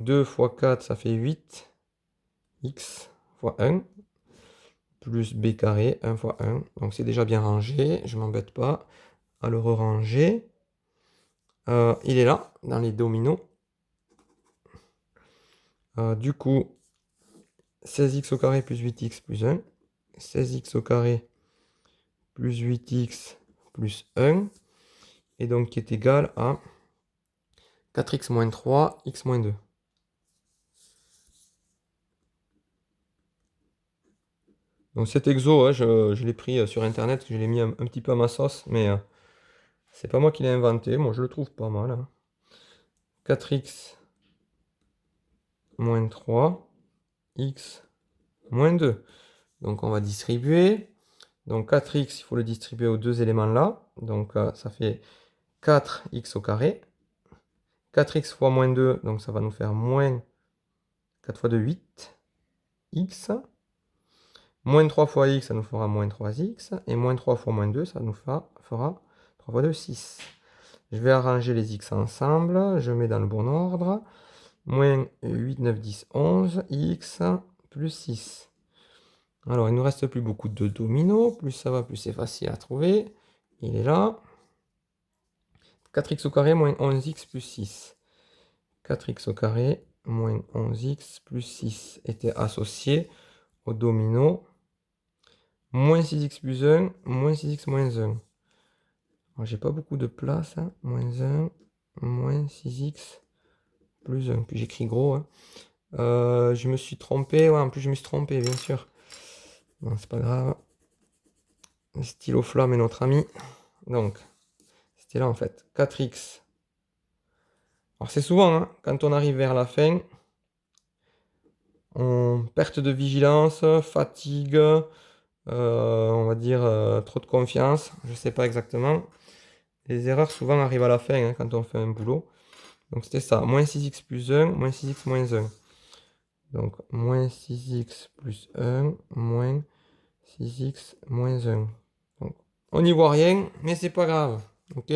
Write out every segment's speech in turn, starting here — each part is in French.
2 fois 4, ça fait 8. X fois 1. Plus b carré, 1 fois 1. Donc c'est déjà bien rangé. Je ne m'embête pas à le re-ranger. Il est là, dans les dominos. Du coup, 16x au carré plus 8x plus 1. 16x au carré plus 8x plus 1. Et donc qui est égal à 4x moins 3, x moins 2. Donc cet exo, ouais, je l'ai pris sur internet, je l'ai mis un petit peu à ma sauce, mais c'est pas moi qui l'ai inventé. Moi je le trouve pas mal, hein. 4x moins 3, x moins 2. Donc on va distribuer. Donc 4x, il faut le distribuer aux deux éléments là. Donc ça fait 4x au carré. 4x fois moins 2, donc ça va nous faire moins 4 fois 2, 8. X. Moins 3 fois x, ça nous fera moins 3x. Et moins 3 fois moins 2, ça nous fera 3 fois 2, 6. Je vais arranger les x ensemble. Je mets dans le bon ordre. Moins 8, 9, 10, 11. X plus 6. Alors, il ne nous reste plus beaucoup de dominos. Plus ça va, plus c'est facile à trouver. Il est là. 4x au carré moins 11x plus 6. 4x au carré moins 11x plus 6 était associé au domino moins 6x plus 1, moins 6x moins 1. J'ai pas beaucoup de place, hein. Moins 1, moins 6x plus 1. Puis j'écris gros, hein. Je me suis trompé, ouais, en plus je me suis trompé, bien sûr. Bon, c'est pas grave. Le stylo flamme est notre ami. Donc, c'était là en fait. 4x. Alors c'est souvent, hein, quand on arrive vers la fin, on perte de vigilance, fatigue, on va dire trop de confiance, je sais pas exactement. Les erreurs souvent arrivent à la fin, hein, quand on fait un boulot. Donc c'était ça, moins 6x plus 1, moins 6x moins 1. Donc moins 6x plus 1, moins 6x moins 1. Donc, on n'y voit rien, mais c'est pas grave. Ok.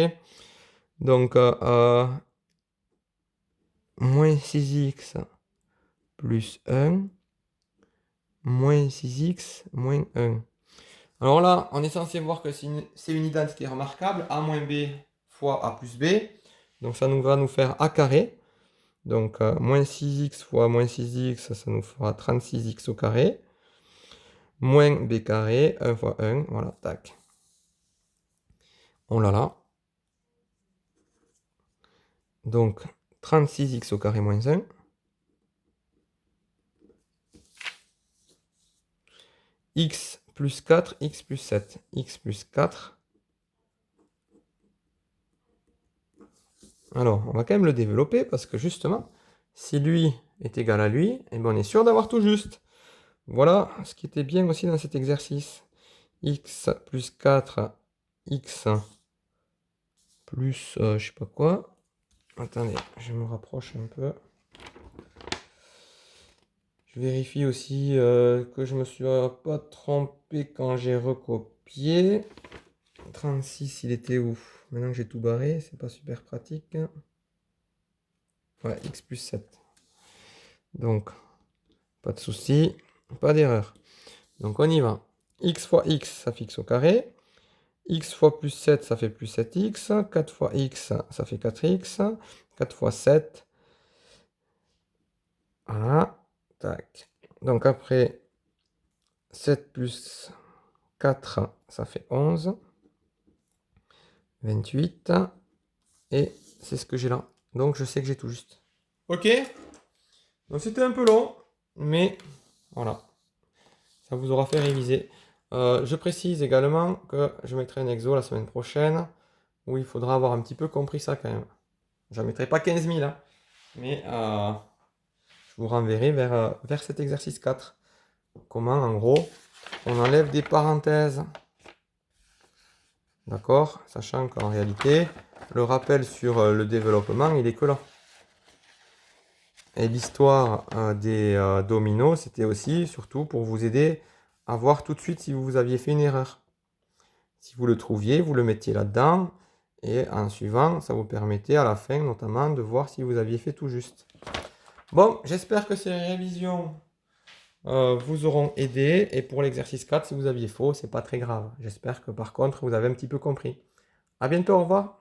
Donc moins 6x plus 1, moins 6x moins 1. Alors là, on est censé voir que c'est une identité remarquable, a moins b fois a plus b. Donc ça nous va nous faire a carré. Donc moins 6x fois moins 6x, ça nous fera 36x au carré. Moins b carré, 1 fois 1, voilà, tac. On l'a là. Donc 36x au carré moins 1. X plus 4, x plus 7. X plus 4. Alors, on va quand même le développer parce que justement, si lui est égal à lui, eh ben on est sûr d'avoir tout juste. Voilà ce qui était bien aussi dans cet exercice. X plus 4, x plus je sais pas quoi. Attendez, je me rapproche un peu. Je vérifie aussi que je me suis pas trompé quand j'ai recopié. 36, il était où? Maintenant que j'ai tout barré, c'est pas super pratique. Ouais, x plus 7. Donc, pas de souci, pas d'erreur. Donc on y va. X fois x, ça fait x au carré. X fois plus 7, ça fait plus 7x. 4 fois x, ça fait 4x. 4 fois 7. Voilà. Tac. Donc après, 7 plus 4, ça fait 11. 28. Et c'est ce que j'ai là. Donc je sais que j'ai tout juste. Ok. Donc c'était un peu long, mais voilà. Ça vous aura fait réviser. Je précise également que je mettrai un exo la semaine prochaine où il faudra avoir un petit peu compris ça quand même. Je ne mettrai pas 15 000, hein, mais je vous renverrai vers cet exercice 4. Comment, en gros, on enlève des parenthèses. D'accord? Sachant qu'en réalité, le rappel sur le développement, il est que là. Et l'histoire des dominos, c'était aussi, surtout, pour vous aider à voir tout de suite si vous aviez fait une erreur. Si vous le trouviez, vous le mettiez là-dedans. Et en suivant, ça vous permettait à la fin, notamment, de voir si vous aviez fait tout juste. Bon, j'espère que ces révisions vous auront aidé. Et pour l'exercice 4, si vous aviez faux, c'est pas très grave. J'espère que par contre, vous avez un petit peu compris. À bientôt, au revoir.